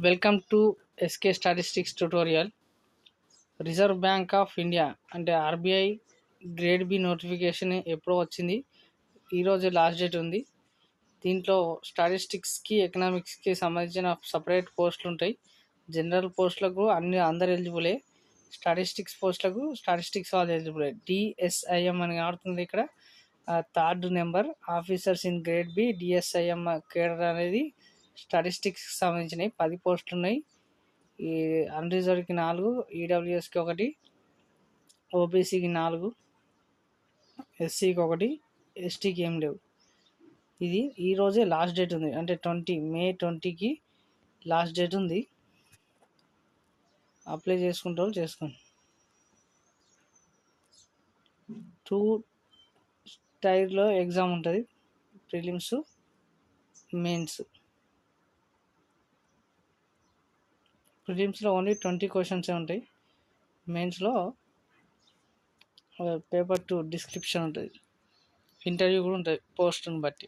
Welcome to SK statistics tutorial. Reserve Bank of India అంటే RBI grade B notification ఎప్పుడో వచ్చింది. ఈరోజు last date ఉంది. దీంట్లో స్టాటిస్టిక్స్కి ఎకనామిక్స్కి సంబంధించిన సపరేట్ పోస్టులు ఉంటాయి. జనరల్ పోస్టులకు అందరు ఎలిజిబులే. స్టాటిస్టిక్స్ పోస్టులకు స్టాటిస్టిక్స్ వాళ్ళు ఎలిజిబులే. డిఎస్ఐఎం అని ఆడుతుంది ఇక్కడ. Third number officers in grade B DSIM cadre అనేది స్టాటిస్టిక్స్కి సంబంధించినవి 10 పోస్టులు ఉన్నాయి. ఈ అన్రిజర్వ్కి 4, ఈడబ్ల్యూఎస్కి 1, ఓబీసీకి 4, ఎస్సీకి 1, ఎస్టీకి ఏం లేవు. ఇది ఈరోజే లాస్ట్ డేట్ ఉంది, అంటే మే 20కి లాస్ట్ డేట్ ఉంది. అప్లై చేసుకుంటారు చేసుకోండి. 2 టైర్లో ఎగ్జామ్ ఉంటుంది, ప్రిలిమ్స్, మెయిన్స్. ప్రిలిమ్స్లో ఓన్లీ 20 క్వశ్చన్సే ఉంటాయి. మెయిన్స్లో పేపర్ 2 డిస్క్రిప్షన్ ఉంటుంది, ఇంటర్వ్యూ కూడా ఉంటుంది పోస్ట్ని బట్టి.